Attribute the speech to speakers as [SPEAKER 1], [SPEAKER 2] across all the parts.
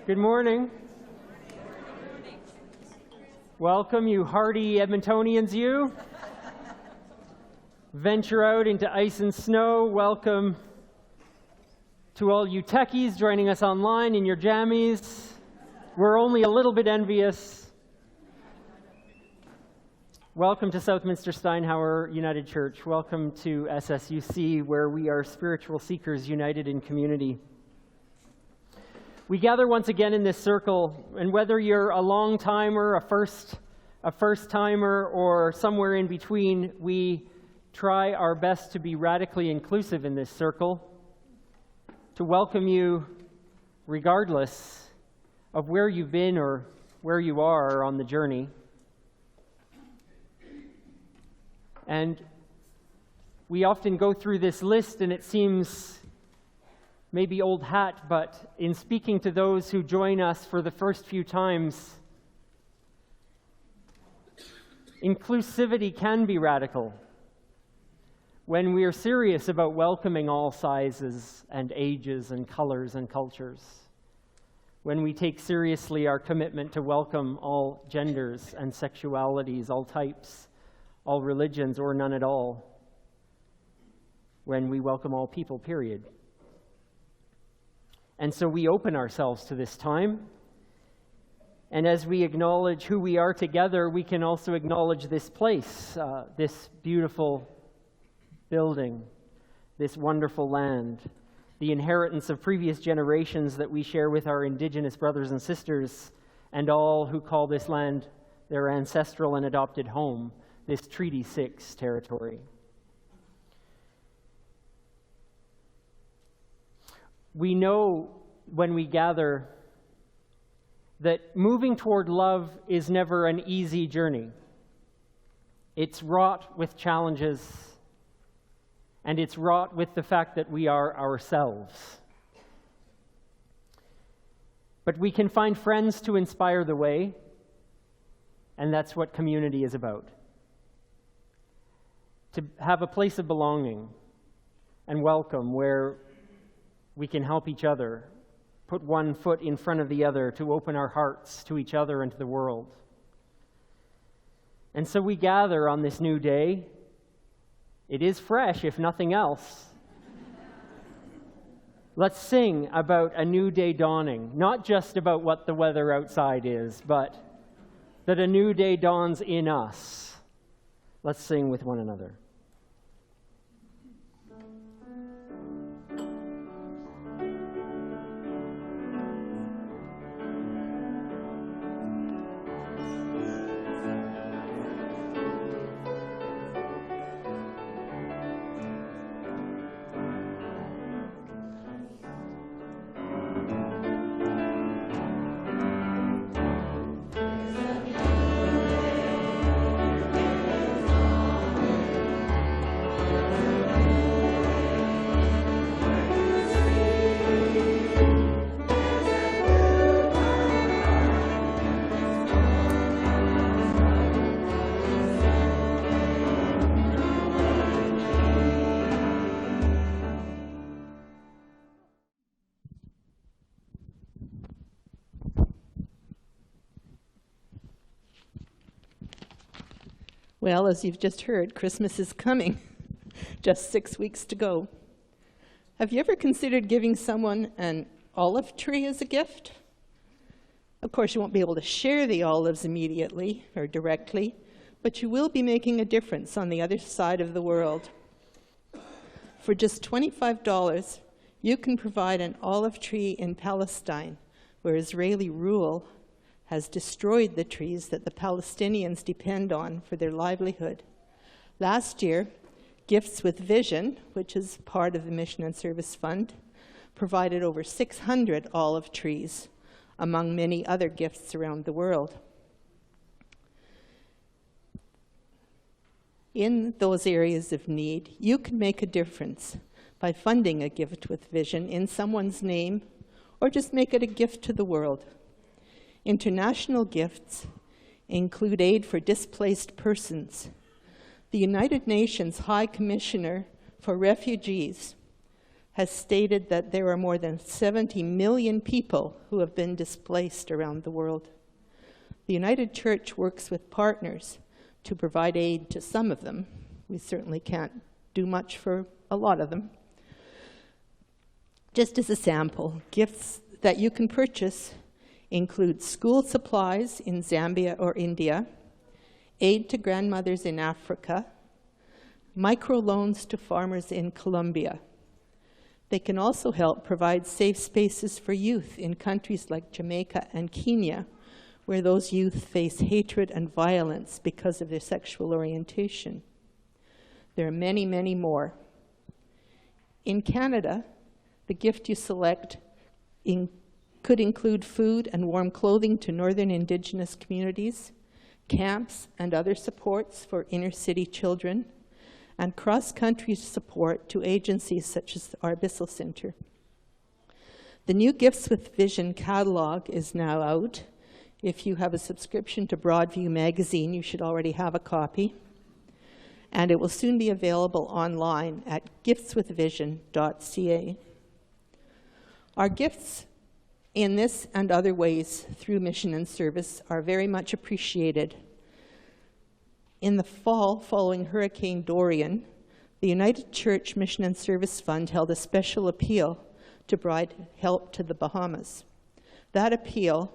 [SPEAKER 1] Good morning. Welcome, you hardy Edmontonians, you. Venture out into ice and snow. Welcome to all you techies joining us online in your jammies. We're only a little bit envious. Welcome to Southminster Steinhauer United Church. Welcome to SSUC, where we are spiritual seekers united in community. We gather once again in this circle, and whether you're a long-timer, a first-timer, or somewhere in between, we try our best to be radically inclusive in this circle, to welcome you regardless of where you've been or where you are on the journey. And we often go through this list, and it seems maybe old hat, but in speaking to those who join us for the first few times, inclusivity can be radical when we are serious about welcoming all sizes and ages and colors and cultures, when we take seriously our commitment to welcome all genders and sexualities, all types, all religions, or none at all, when we welcome all people, period. And so we open ourselves to this time. And as we acknowledge who we are together, we can also acknowledge this place, this beautiful building, this wonderful land, the inheritance of previous generations that we share with our Indigenous brothers and sisters, and all who call this land their ancestral and adopted home, this Treaty 6 territory. We know when we gather that moving toward love is never an easy journey. It's wrought with challenges, and it's wrought with the fact that we are ourselves. But we can find friends to inspire the way, and that's what community is about. To have a place of belonging and welcome where we can help each other, put one foot in front of the other to open our hearts to each other and to the world. And so we gather on this new day. It is fresh, if nothing else. Let's sing about a new day dawning, not just about what the weather outside is, but that a new day dawns in us. Let's sing with one another.
[SPEAKER 2] Well, as you've just heard, Christmas is coming. Just 6 weeks to go. Have you ever considered giving someone an olive tree as a gift? Of course, you won't be able to share the olives immediately or directly, but you will be making a difference on the other side of the world. For just $25, you can provide an olive tree in Palestine, where Israeli rule has destroyed the trees that the Palestinians depend on for their livelihood. Last year, Gifts with Vision, which is part of the Mission and Service Fund, provided over 600 olive trees, among many other gifts around the world. In those areas of need, you can make a difference by funding a Gift with Vision in someone's name, or just make it a gift to the world. International gifts include aid for displaced persons. The United Nations High Commissioner for Refugees has stated that there are more than 70 million people who have been displaced around the world. The United Church works with partners to provide aid to some of them. We certainly can't do much for a lot of them. Just as a sample, gifts that you can purchase include school supplies in Zambia or India, aid to grandmothers in Africa, microloans to farmers in Colombia. They can also help provide safe spaces for youth in countries like Jamaica and Kenya, where those youth face hatred and violence because of their sexual orientation. There are many, many more. In Canada, the gift you select could include food and warm clothing to Northern Indigenous communities, camps and other supports for inner-city children, and cross-country support to agencies such as our Bissell Center. The new Gifts with Vision catalog is now out. If you have a subscription to Broadview magazine, you should already have a copy. And it will soon be available online at giftswithvision.ca. Our gifts in this and other ways through mission and service are very much appreciated. In the fall, following Hurricane Dorian, the United Church Mission and Service Fund held a special appeal to provide help to the Bahamas. That appeal,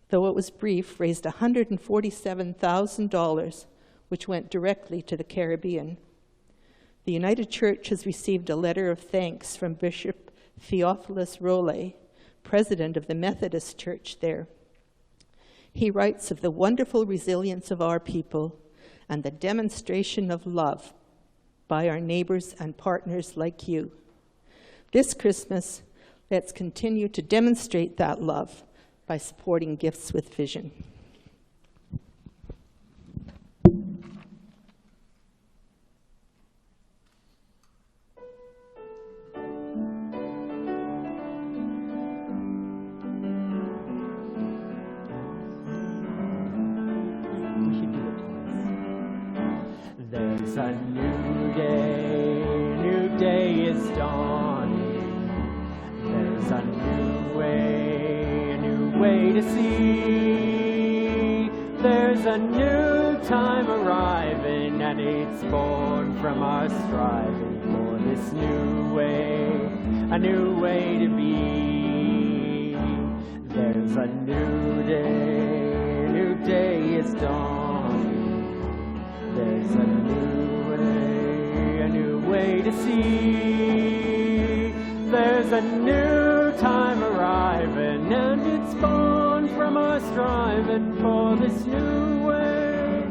[SPEAKER 2] though it was brief, raised $147,000, which went directly to the Caribbean. The United Church has received a letter of thanks from Bishop Theophilus Rowley, president of the Methodist Church there. He writes of the wonderful resilience of our people and the demonstration of love by our neighbors and partners like you. This Christmas, let's continue to demonstrate that love by supporting Gifts with Vision.
[SPEAKER 1] There's a new day is dawning. There's a new way to see. There's a new time arriving, and it's born from our striving for this new way, a new way to be. There's a new day is dawning. There's a new way to see. There's a new time arriving, and it's born from our striving for this new way.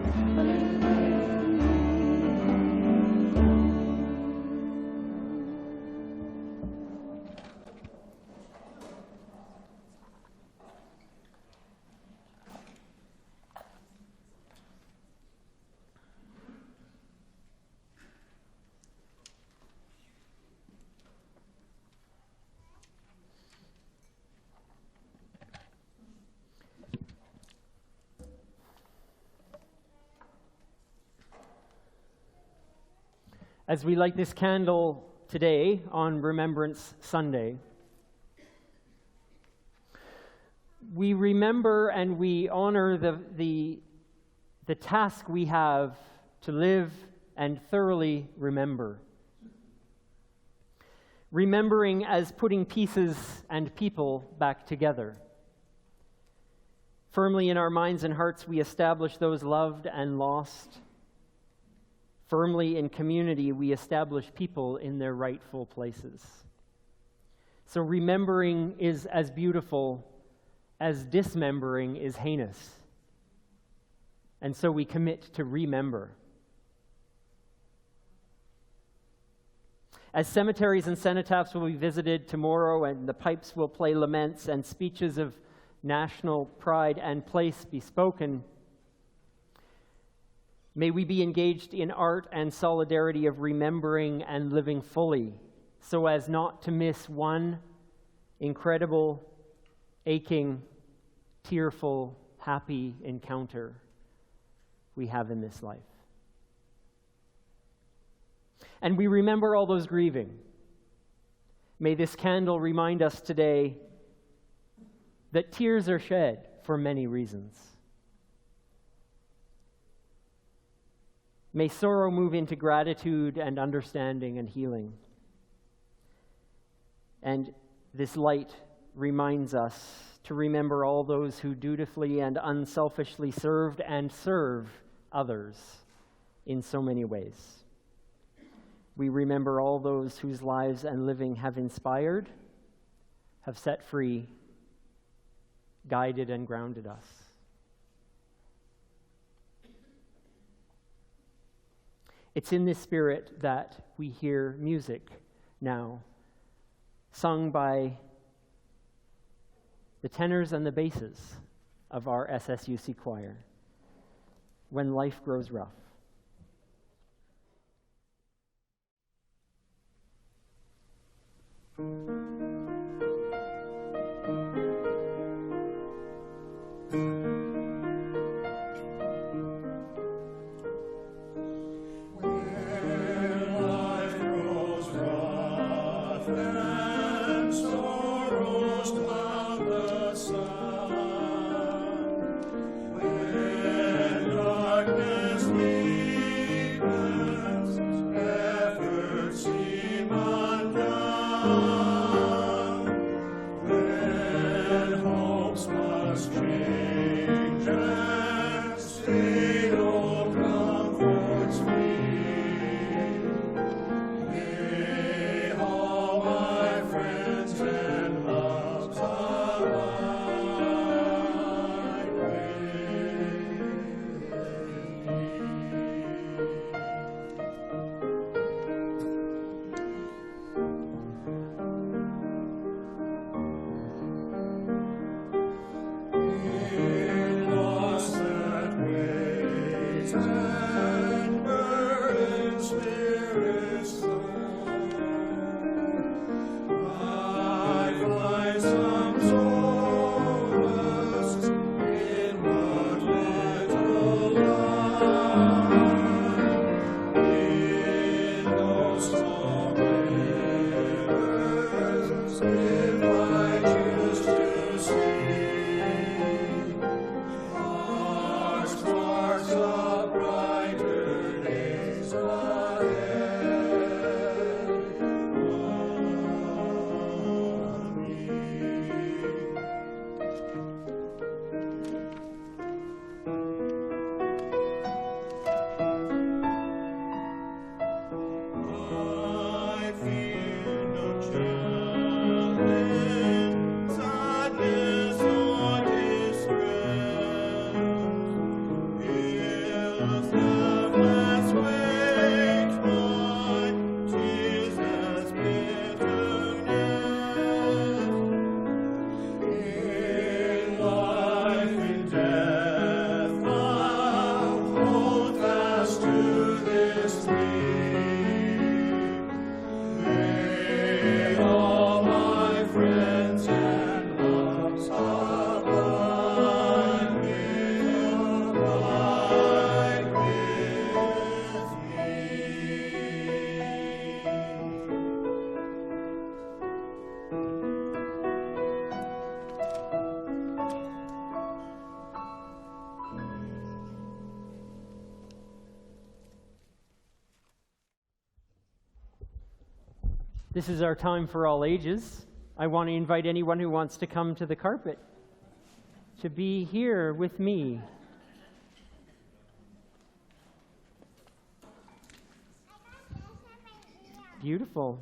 [SPEAKER 1] As we light this candle today on Remembrance Sunday, we remember and we honor the task we have to live and thoroughly remember. Remembering as putting pieces and people back together. Firmly in our minds and hearts, we establish those loved and lost. Firmly in community, we establish people in their rightful places. So remembering is as beautiful as dismembering is heinous. And so we commit to remember. As cemeteries and cenotaphs will be visited tomorrow, and the pipes will play laments, and speeches of national pride and place be spoken, may we be engaged in art and solidarity of remembering and living fully, so as not to miss one incredible, aching, tearful, happy encounter we have in this life. And we remember all those grieving, May this candle remind us today that tears are shed for many reasons. May sorrow move into gratitude and understanding and healing. And this light reminds us to remember all those who dutifully and unselfishly served and serve others in so many ways. We remember all those whose lives and living have inspired, have set free, guided and grounded us. It's in this spirit that we hear music now, sung by the tenors and the basses of our SSUC choir, When Life Grows Rough. This is our time for all ages. I want to invite anyone who wants to come to the carpet to be here with me. Beautiful.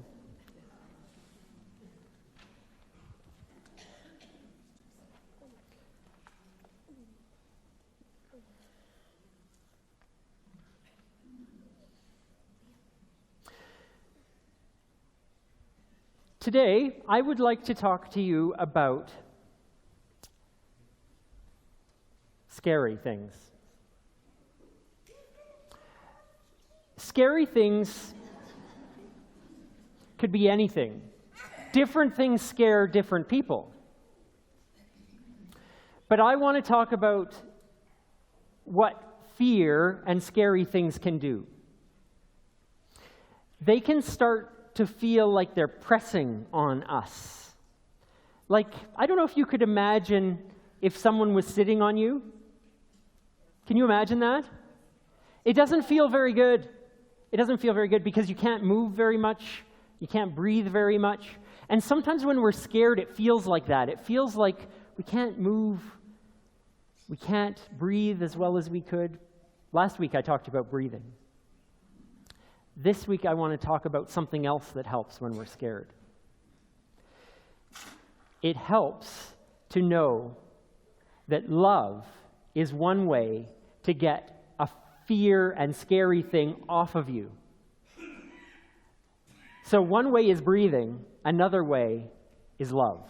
[SPEAKER 1] Today, I would like to talk to you about scary things. Scary things could be anything. Different things scare different people. But I want to talk about what fear and scary things can do. They can start to feel like they're pressing on us. Like, I don't know if you could imagine if someone was sitting on you. Can you imagine that? It doesn't feel very good. It doesn't feel very good because you can't move very much. You can't breathe very much. And sometimes when we're scared, it feels like that. It feels like we can't move. We can't breathe as well as we could. Last week I talked about breathing. This week I want to talk about something else that helps when we're scared. It helps to know that love is one way to get a fear and scary thing off of you. So one way is breathing, another way is love.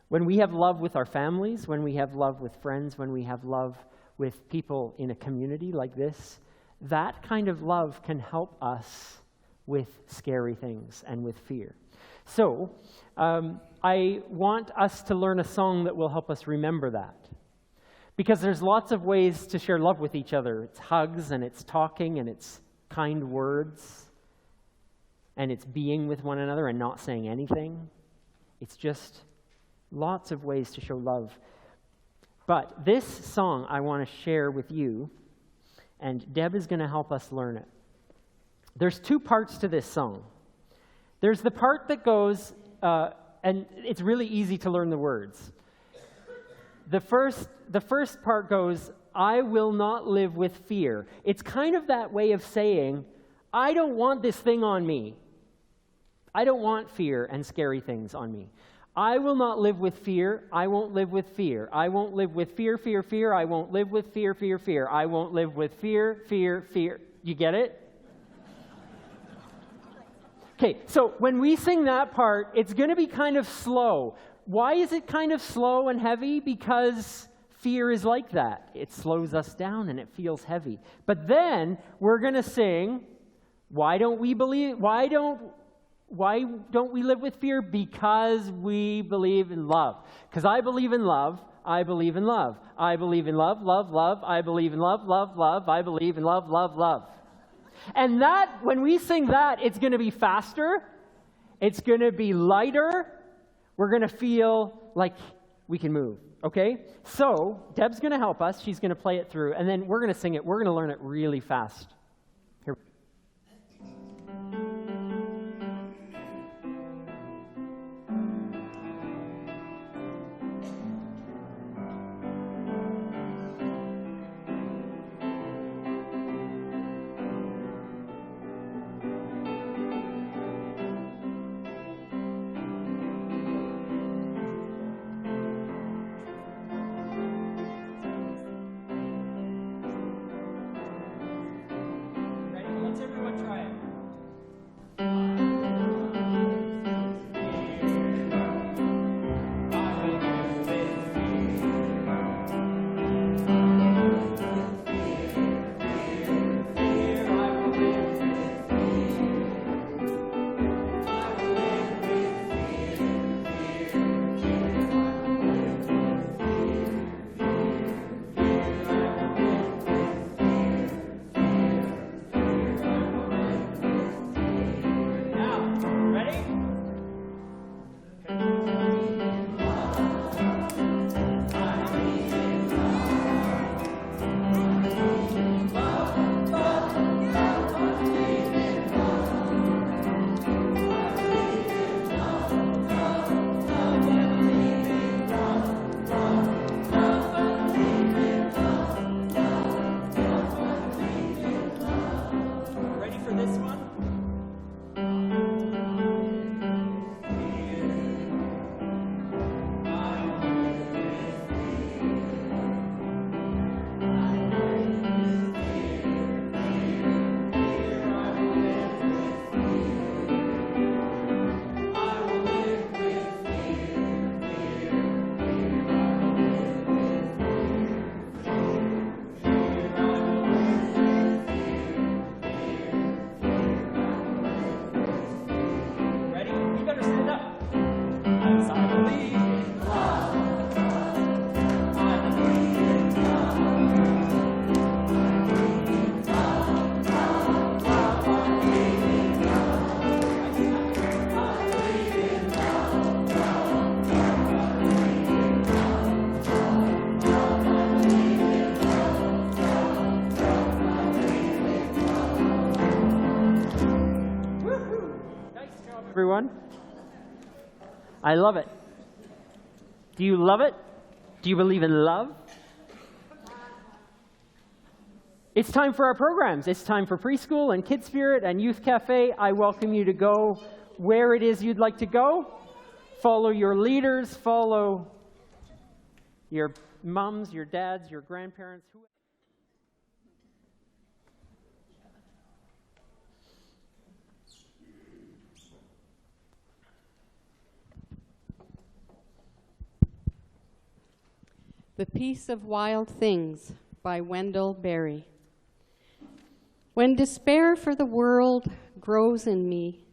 [SPEAKER 1] When we have love with our families, when we have love with friends, when we have love with people in a community like this, that kind of love can help us with scary things and with fear. So I want us to learn a song that will help us remember that. Because there's lots of ways to share love with each other. It's hugs, and it's talking, and it's kind words, and it's being with one another and not saying anything. It's just lots of ways to show love. But this song I want to share with you, and Deb is going to help us learn it. There's two parts to this song. There's the part that goes, and it's really easy to learn the words. The first part goes, I will not live with fear. It's kind of that way of saying, I don't want this thing on me. I don't want fear and scary things on me. I will not live with fear. I won't live with fear. I won't live with fear, fear, fear. I won't live with fear, fear, fear. I won't live with fear, fear, fear. You get it? Okay, so when we sing that part, it's going to be kind of slow. Why is it kind of slow and heavy? Because fear is like that. It slows us down and it feels heavy. But then we're going to sing, why don't we live with fear? Because we believe in love. Because I believe in love. I believe in love. I believe in love, love, love. I believe in love, love, love. I believe in love, love, love. And that, when we sing that, it's going to be faster. It's going to be lighter. We're going to feel like we can move, okay? So Deb's going to help us. She's going to play it through, and then we're going to sing it. We're going to learn it really fast. Here. everyone? I love it. Do you love it? Do you believe in love? It's time for our programs. It's time for preschool and Kid Spirit and Youth Cafe. I welcome you to go where it is you'd like to go. Follow your leaders, follow your moms, your dads, your grandparents.
[SPEAKER 3] The Peace of Wild Things by Wendell Berry. When despair for the world grows in me,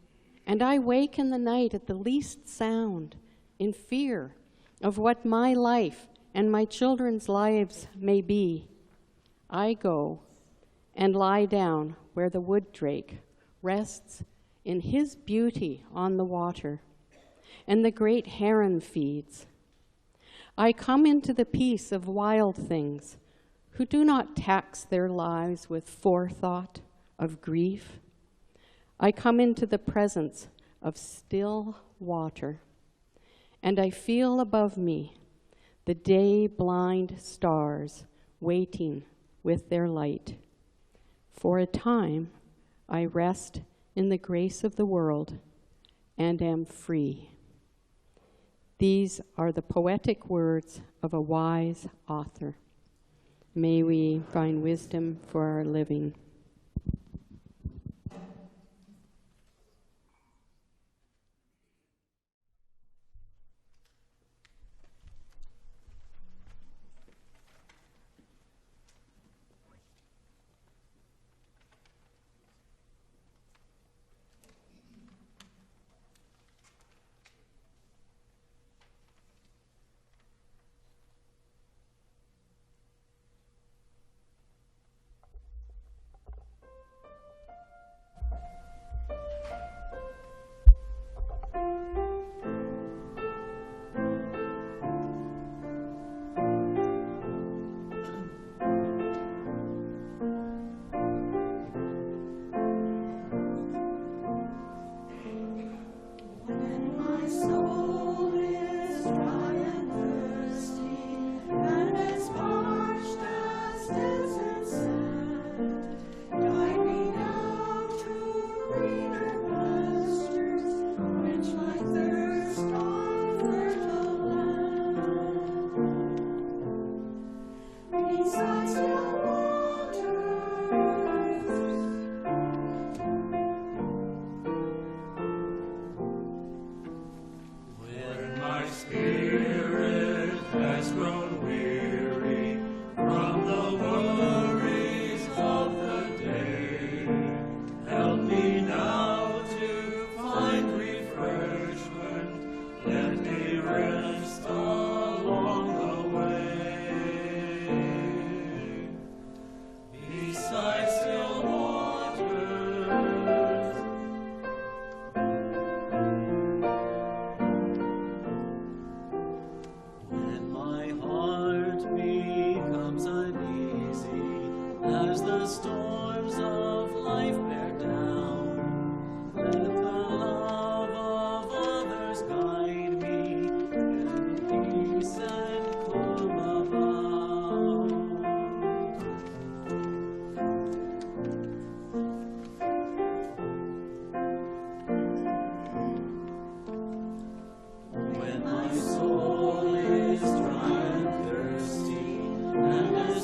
[SPEAKER 3] and I wake in the night at the least sound, in fear of what my life and my children's lives may be, I go and lie down where the wood drake rests in his beauty on the water, and the great heron feeds. I come into the peace of wild things who do not tax their lives with forethought of grief. I come into the presence of still water, and I feel above me the day-blind stars waiting with their light. For a time, I rest in the grace of the world and am free. These are the poetic words of a wise author. May we find wisdom for our living.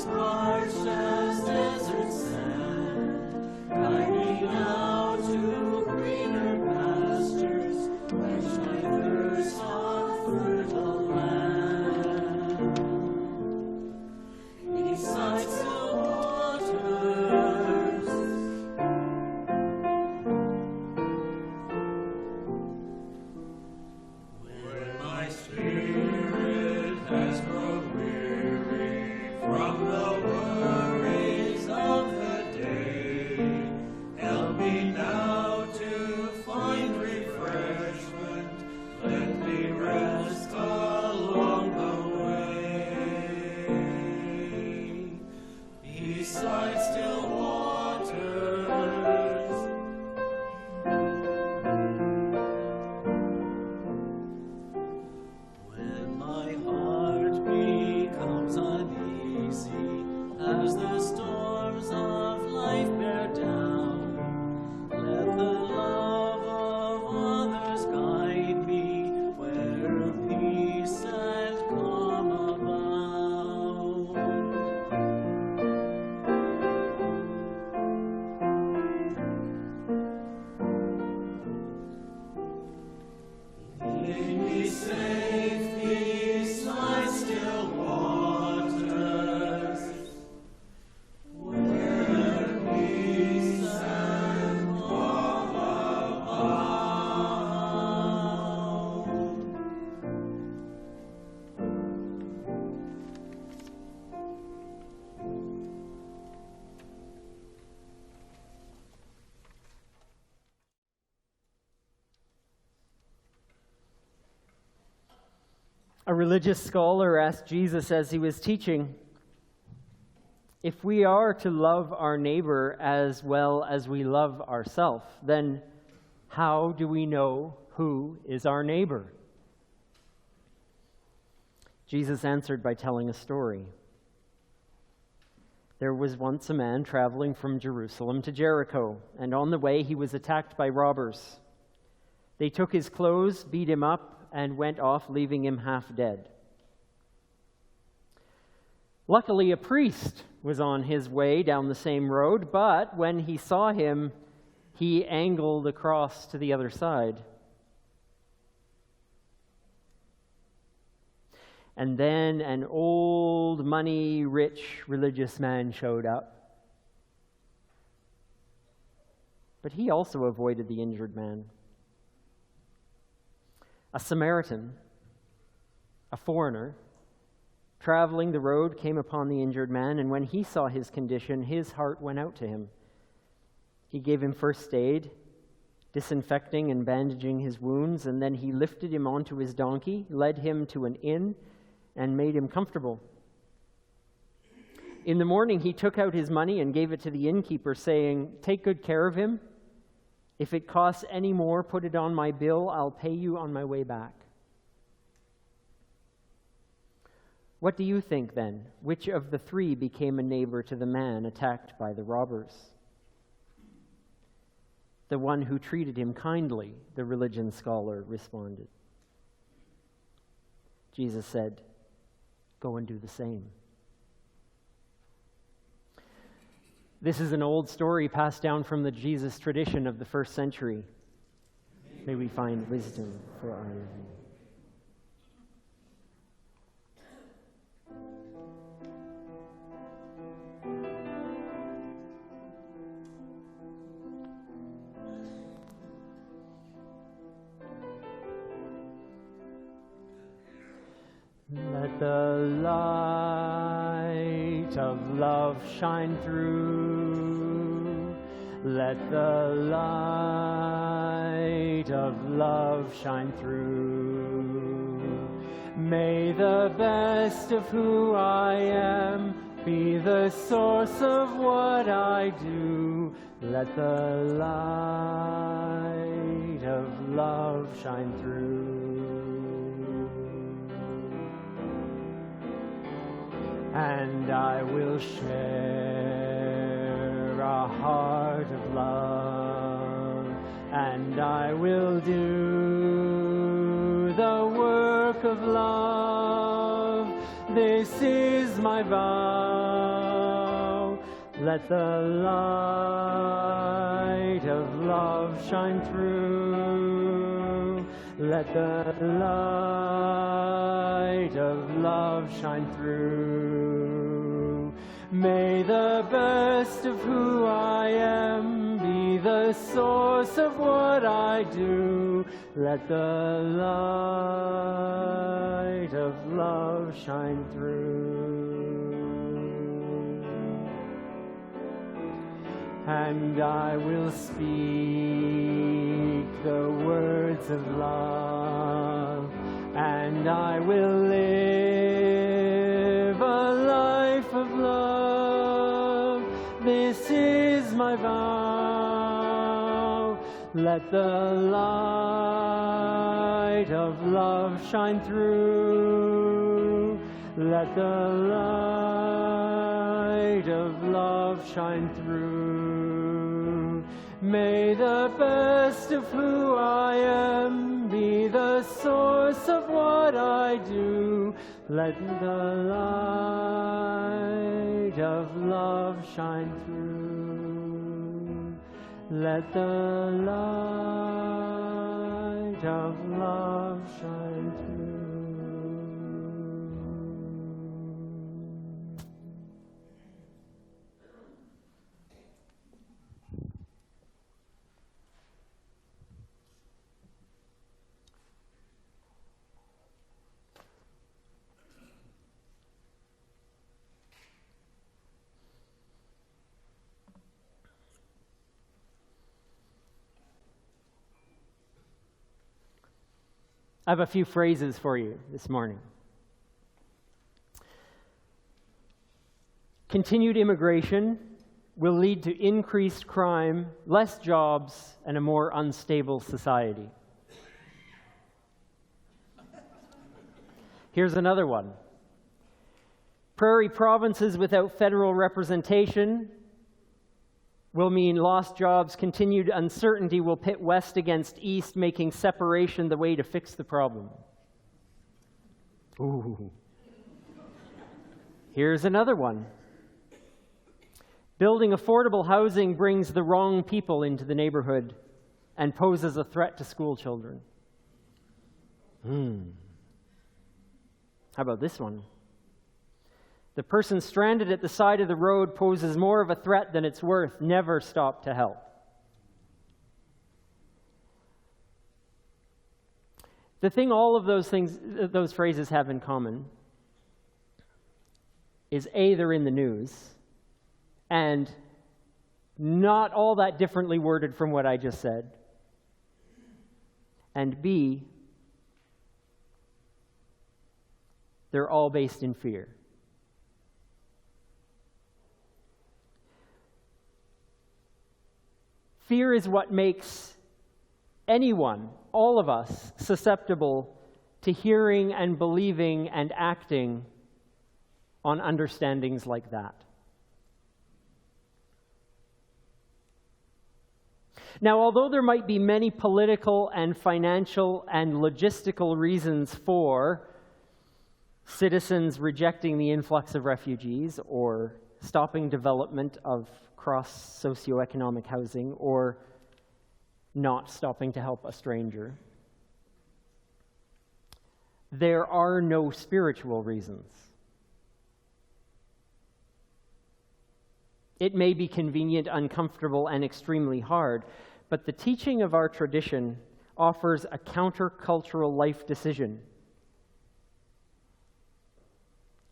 [SPEAKER 4] Parched as desert sand, guide me now.
[SPEAKER 1] A religious scholar asked Jesus as he was teaching, if we are to love our neighbor as well as we love ourselves, then how do we know who is our neighbor? Jesus answered by telling a story. There was once a man traveling from Jerusalem to Jericho, and on the way he was attacked by robbers. They took his clothes, beat him up, and went off, leaving him half dead. Luckily, a priest was on his way down the same road, but when he saw him, he angled across to the other side. And then an old, money-rich religious man showed up. But he also avoided the injured man. A Samaritan, a foreigner, traveling the road, came upon the injured man, and when he saw his condition, his heart went out to him. He gave him first aid, disinfecting and bandaging his wounds, and then he lifted him onto his donkey, led him to an inn, and made him comfortable. In the morning, he took out his money and gave it to the innkeeper, saying, "Take good care of him. If it costs any more, put it on my bill. I'll pay you on my way back." What do you think, then? Which of the three became a neighbor to the man attacked by the robbers? The one who treated him kindly, the religion scholar responded. Jesus said, "Go and do the same." This is an old story passed down from the Jesus tradition of the first century. May we find wisdom for our living. Let the light of love shine through. Let the light of love shine through. May the best of who I am be the source of what I do. Let the light of love shine through. And I will share a heart of love, and I will do the work of love. This is my vow. Let the light of love shine through. Let the light of love shine through. May the best of who I am be the source of what I do. Let the light of love shine through. And I will speak the words of love, and I will live a life of love. This is my vow. Let the light of love shine through. Let the light of love shine through. May the best of who I am be the source of what I do. Let the light of love shine through. Let the light of love shine through. I have a few phrases for you this morning. Continued immigration will lead to increased crime, less jobs, and a more unstable society. Here's another one. Prairie provinces without federal representation will mean lost jobs. Continued uncertainty will pit West against East, making separation the way to fix the problem. Ooh. Here's another one. Building affordable housing brings the wrong people into the neighborhood and poses a threat to school children. How about this one? The person stranded at the side of the road poses more of a threat than it's worth. Never stop to help. The thing all of those phrases have in common is A, they're in the news, and not all that differently worded from what I just said. And B, they're all based in fear. Fear is what makes anyone, all of us, susceptible to hearing and believing and acting on understandings like that. Now, although there might be many political and financial and logistical reasons for citizens rejecting the influx of refugees or stopping development of cross socioeconomic housing or not stopping to help a stranger, there are no spiritual reasons. It may be convenient, uncomfortable, and extremely hard, but the teaching of our tradition offers a countercultural life decision.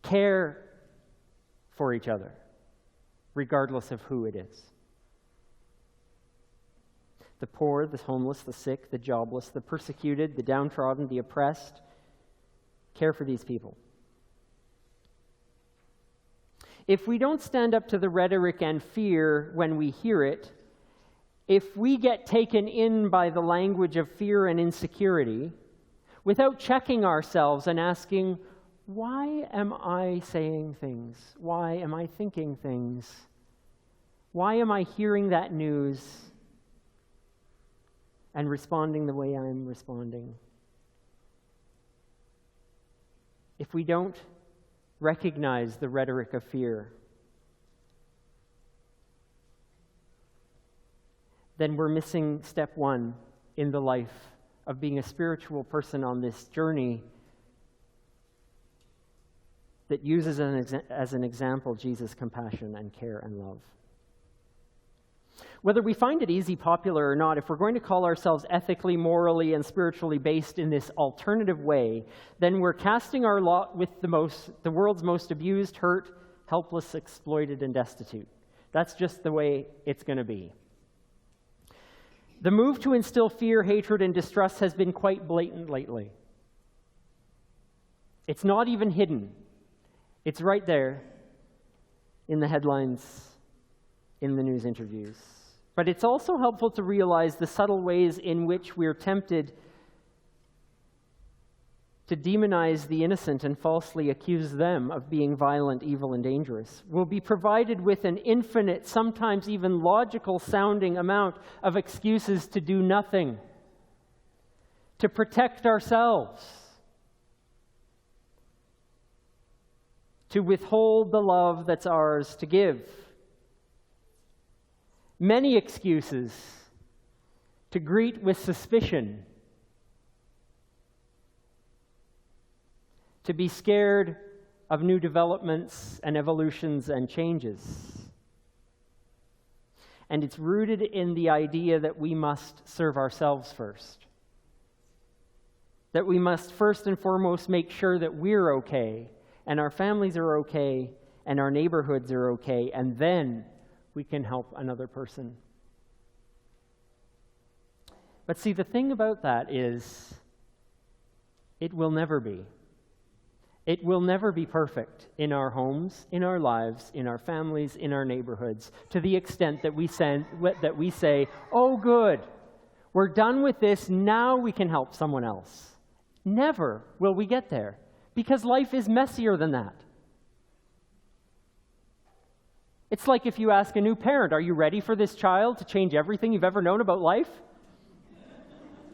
[SPEAKER 1] Care for each other, regardless of who it is. The poor, the homeless, the sick, the jobless, the persecuted, the downtrodden, the oppressed. Care for these people. If we don't stand up to the rhetoric and fear when we hear it, if we get taken in by the language of fear and insecurity, without checking ourselves and asking, why am I saying things? Why am I thinking things? Why am I hearing that news and responding the way I'm responding? If we don't recognize the rhetoric of fear, then we're missing step one in the life of being a spiritual person on this journey that uses as an example Jesus' compassion and care and love. Whether we find it easy, popular, or not, if we're going to call ourselves ethically, morally, and spiritually based in this alternative way, then we're casting our lot with the world's most abused, hurt, helpless, exploited, and destitute. That's just the way it's going to be. The move to instill fear, hatred, and distrust has been quite blatant lately. It's not even hidden. It's right there in the headlines, in the news interviews. But it's also helpful to realize the subtle ways in which we're tempted to demonize the innocent and falsely accuse them of being violent, evil, and dangerous. We'll be provided with an infinite, sometimes even logical-sounding amount of excuses to do nothing, to protect ourselves, to withhold the love that's ours to give. Many excuses to greet with suspicion, to be scared of new developments and evolutions and changes. And it's rooted in the idea that we must serve ourselves first. That we must first and foremost make sure that we're okay, and our families are okay, and our neighborhoods are okay, and then we can help another person. But see, the thing about that is, it will never be. It will never be perfect in our homes, in our lives, in our families, in our neighborhoods, to the extent that we say, oh, good, we're done with this, now we can help someone else. Never will we get there, because life is messier than that. It's like if you ask a new parent, are you ready for this child to change everything you've ever known about life?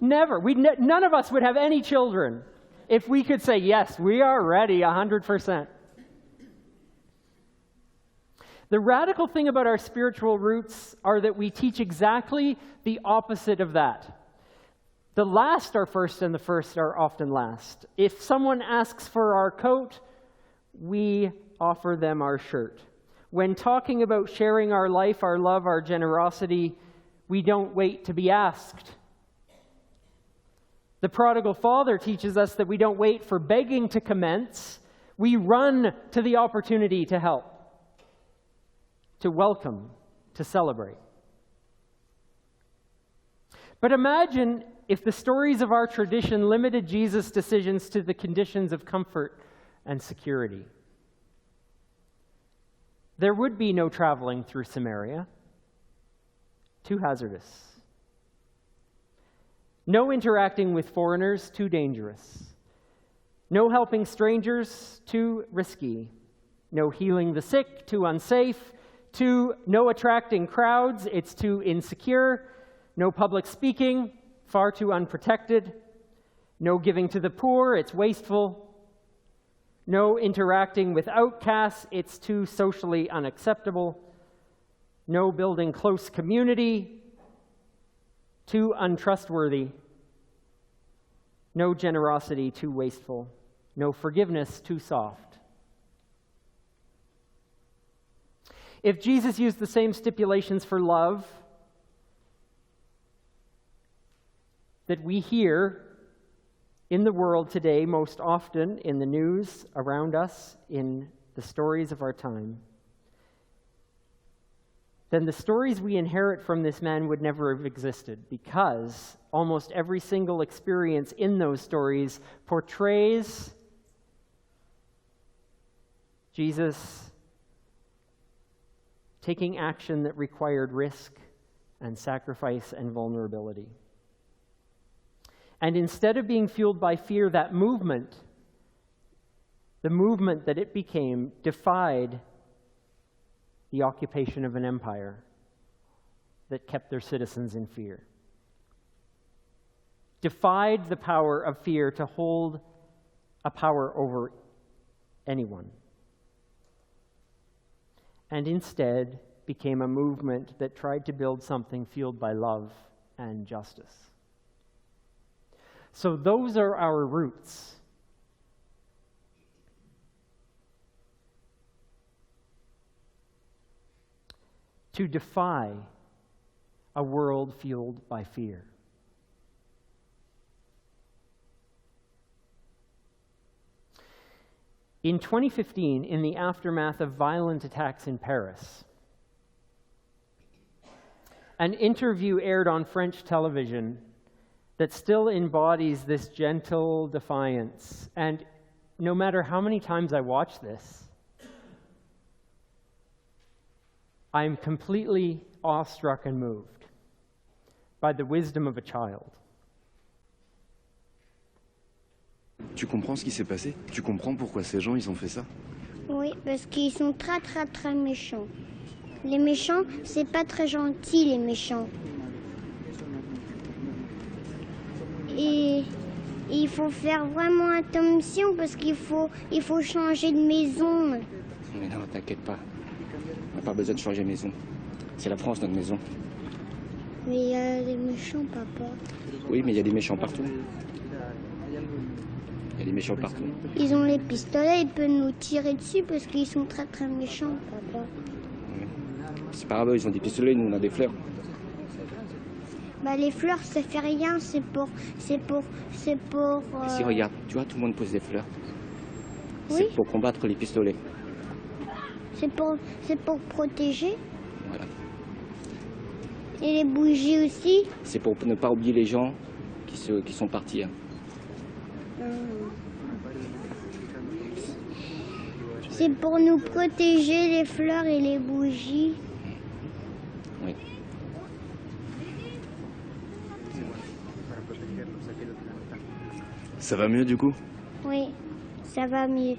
[SPEAKER 1] Never. None of us would have any children if we could say, yes, we are ready 100%. The radical thing about our spiritual roots are that we teach exactly the opposite of that. The last are first and the first are often last. If someone asks for our coat, we offer them our shirt. When talking about sharing our life, our love, our generosity, we don't wait to be asked. The prodigal father teaches us that we don't wait for begging to commence. We run to the opportunity to help, to welcome, to celebrate. But imagine if the stories of our tradition limited Jesus' decisions to the conditions of comfort and security. There would be no traveling through Samaria. Too hazardous. No interacting with foreigners, too dangerous. No helping strangers, too risky. No healing the sick, too unsafe. No attracting crowds, it's too insecure. No public speaking, far too unprotected. No giving to the poor, it's wasteful. No interacting with outcasts, it's too socially unacceptable. No building close community, too untrustworthy. No generosity, too wasteful. No forgiveness, too soft. If Jesus used the same stipulations for love that we hear in the world today, most often in the news around us, in the stories of our time, then the stories we inherit from this man would never have existed, because almost every single experience in those stories portrays Jesus taking action that required risk and sacrifice and vulnerability. And instead of being fueled by fear, that movement, the movement that it became, defied the occupation of an empire that kept their citizens in fear. Defied the power of fear to hold a power over anyone. And instead became a movement that tried to build something fueled by love and justice. So those are our roots. To defy a world fueled by fear. In 2015, in the aftermath of violent attacks in Paris, an interview aired on French television that still embodies this gentle defiance. And no matter how many times I watch this, I'm completely awestruck and moved by the wisdom of a child.
[SPEAKER 4] Tu comprends ce qui s'est passé? Tu comprends pourquoi ces gens, ils ont fait ça?
[SPEAKER 5] Oui, parce qu'ils sont très très très méchants. Les méchants, c'est pas très gentil, les méchants. Et il faut faire vraiment attention parce qu'il faut changer de maison.
[SPEAKER 6] Mais non, t'inquiète pas. On n'a pas besoin de changer de maison. C'est la France, notre maison.
[SPEAKER 5] Mais il y a des méchants, papa.
[SPEAKER 6] Oui, mais il y a des méchants partout. Il y a des méchants partout.
[SPEAKER 5] Ils ont les pistolets, ils peuvent nous tirer dessus parce qu'ils sont très très méchants, papa.
[SPEAKER 6] Oui. C'est pas grave, ils ont des pistolets, nous on a des fleurs.
[SPEAKER 5] Bah les fleurs, ça fait rien, c'est pour.
[SPEAKER 6] Si regarde, tu vois, tout le monde pose des fleurs.
[SPEAKER 5] Oui.
[SPEAKER 6] C'est pour combattre les pistolets.
[SPEAKER 5] C'est pour protéger.
[SPEAKER 6] Voilà.
[SPEAKER 5] Et les bougies aussi.
[SPEAKER 6] C'est pour ne pas oublier les gens qui sont partis. Hein.
[SPEAKER 5] C'est pour nous protéger les fleurs et les bougies.
[SPEAKER 6] Oui.
[SPEAKER 4] Ça va mieux du coup?
[SPEAKER 5] Oui, ça va mieux.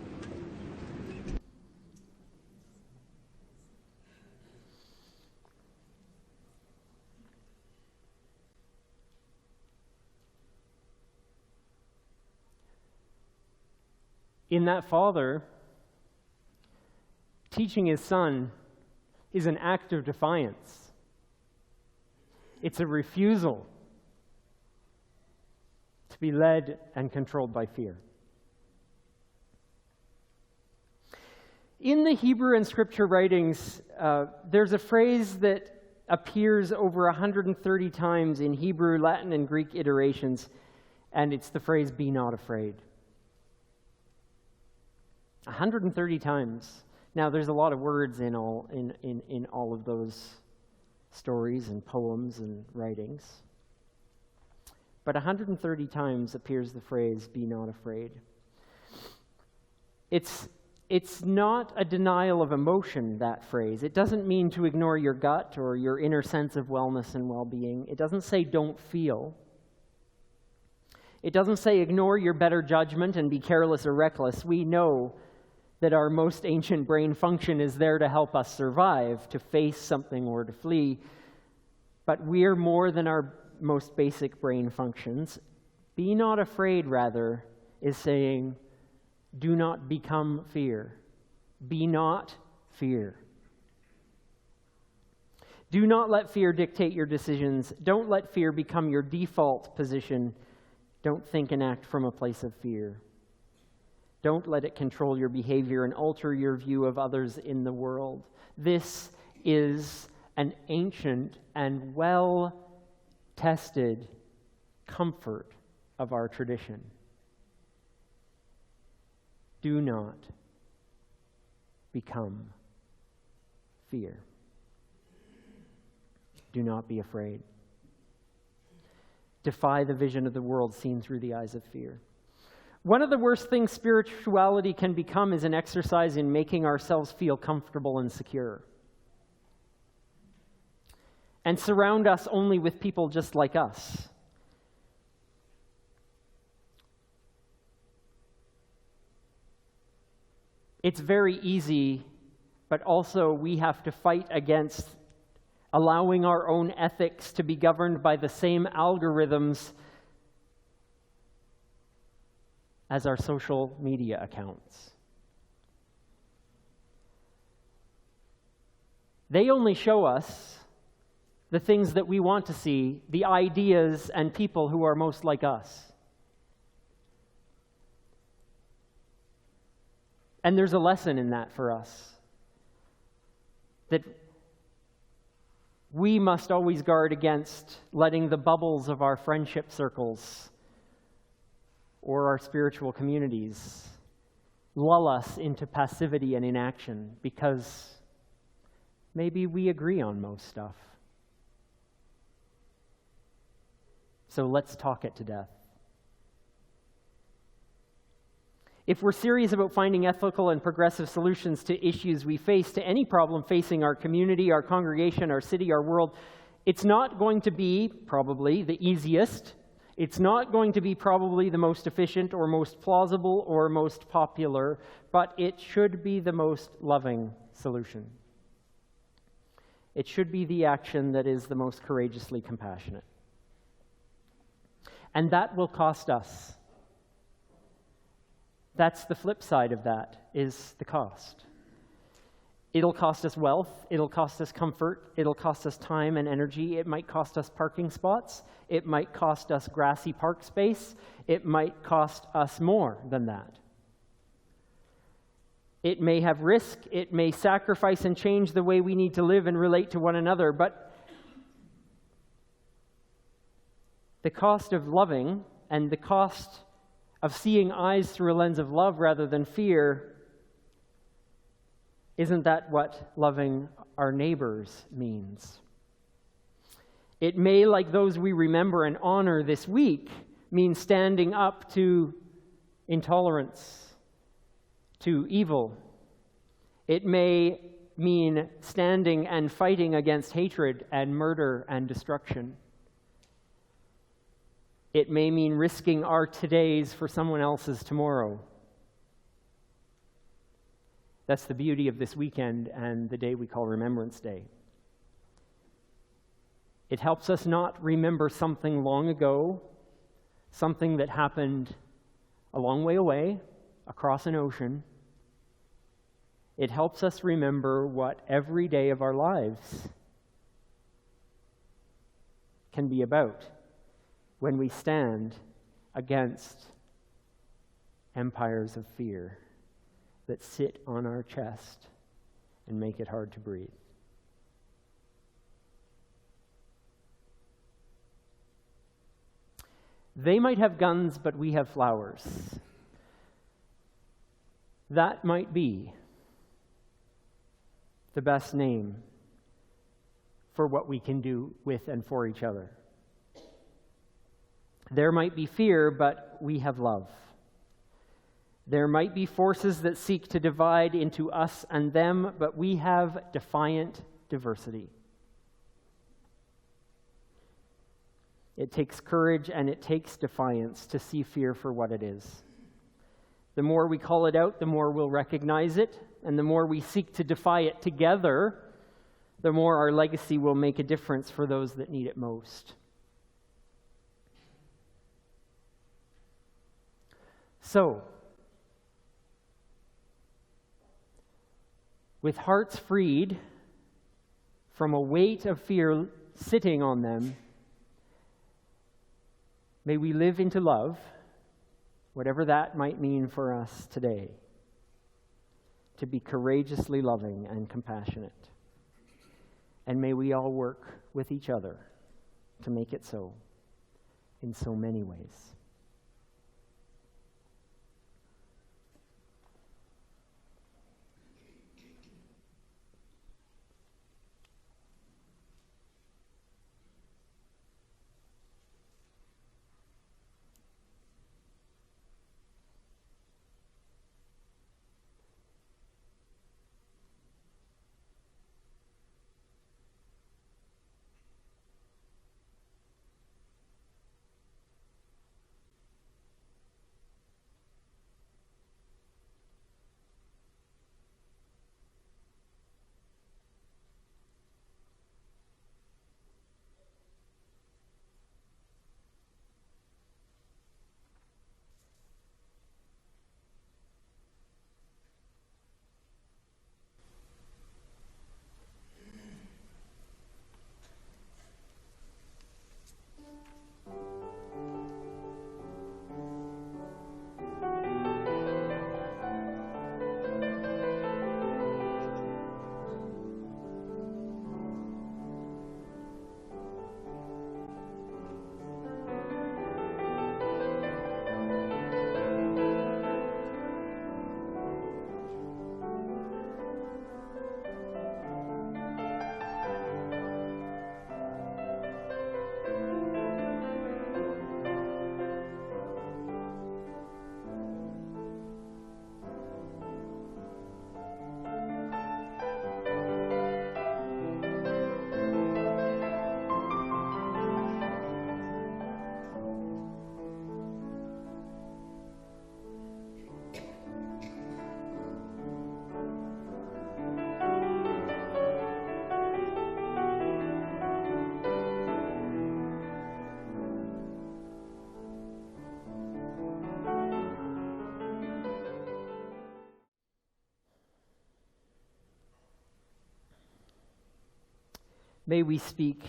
[SPEAKER 1] In that father, teaching his son is an act of defiance. It's a refusal to be led and controlled by fear. In the Hebrew and Scripture writings, there's a phrase that appears over 130 times in Hebrew, Latin, and Greek iterations, and it's the phrase, "Be not afraid." 130 times. Now, there's a lot of words in all of those stories and poems and writings. But 130 times appears the phrase, "Be not afraid." It's not a denial of emotion, that phrase. It doesn't mean to ignore your gut or your inner sense of wellness and well-being. It doesn't say don't feel. It doesn't say ignore your better judgment and be careless or reckless. We know that our most ancient brain function is there to help us survive, to face something or to flee. But we're more than our most basic brain functions. Be not afraid, rather, is saying, do not become fear. Be not fear. Do not let fear dictate your decisions. Don't let fear become your default position. Don't think and act from a place of fear. Don't let it control your behavior and alter your view of others in the world. This is an ancient and well-tested comfort of our tradition. Do not become fear. Do not be afraid. Defy the vision of the world seen through the eyes of fear. One of the worst things spirituality can become is an exercise in making ourselves feel comfortable and secure, and surround us only with people just like us. It's very easy, but also we have to fight against allowing our own ethics to be governed by the same algorithms as our social media accounts. They only show us the things that we want to see, the ideas and people who are most like us. And there's a lesson in that for us, that we must always guard against letting the bubbles of our friendship circles or our spiritual communities lull us into passivity and inaction, because maybe we agree on most stuff. So let's talk it to death. If we're serious about finding ethical and progressive solutions to issues we face, to any problem facing our community, our congregation, our city, our world, it's not going to be probably the easiest. It's not going to be probably the most efficient or most plausible or most popular, but it should be the most loving solution. It should be the action that is the most courageously compassionate. And that will cost us. That's the flip side of that, is the cost. It'll cost us wealth, it'll cost us comfort, it'll cost us time and energy, it might cost us parking spots, it might cost us grassy park space, it might cost us more than that. It may have risk, it may sacrifice and change the way we need to live and relate to one another, but the cost of loving and the cost of seeing eyes through a lens of love rather than fear, isn't that what loving our neighbors means? It may, like those we remember and honor this week, mean standing up to intolerance, to evil, It may mean standing and fighting against hatred and murder and destruction. It may mean risking our todays for someone else's tomorrow. That's the beauty of this weekend and the day we call Remembrance Day. It helps us not remember something long ago, something that happened a long way away, across an ocean. It helps us remember what every day of our lives can be about when we stand against empires of fear that sit on our chest and make it hard to breathe. They might have guns, but we have flowers. That might be the best name for what we can do with and for each other. There might be fear, but we have love. There might be forces that seek to divide into us and them, but we have defiant diversity. It takes courage and it takes defiance to see fear for what it is. The more we call it out, the more we'll recognize it, and the more we seek to defy it together, the more our legacy will make a difference for those that need it most. So, with hearts freed from a weight of fear sitting on them, may we live into love, whatever that might mean for us today, to be courageously loving and compassionate. And may we all work with each other to make it so in so many ways. May we speak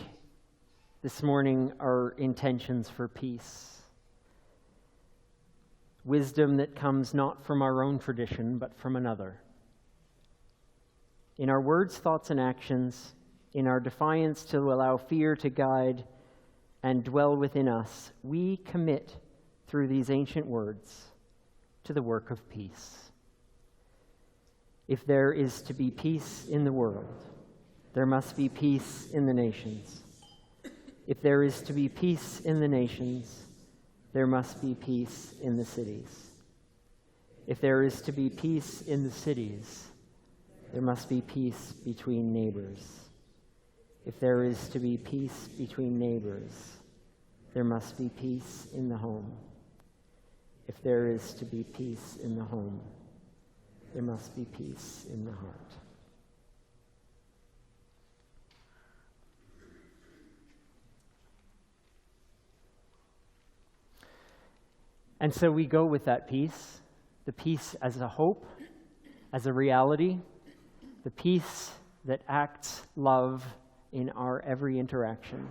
[SPEAKER 1] this morning our intentions for peace. Wisdom that comes not from our own tradition, but from another. In our words, thoughts, and actions, in our defiance to allow fear to guide and dwell within us, we commit through these ancient words to the work of peace. If there is to be peace in the world, there must be peace in the nations. If there is to be peace in the nations, there must be peace in the cities. If there is to be peace in the cities, there must be peace between neighbors. If there is to be peace between neighbors, there must be peace in the home. If there is to be peace in the home, there must be peace in the heart. And so we go with that peace, the peace as a hope, as a reality, the peace that acts love in our every interaction.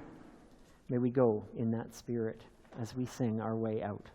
[SPEAKER 1] May we go in that spirit as we sing our way out.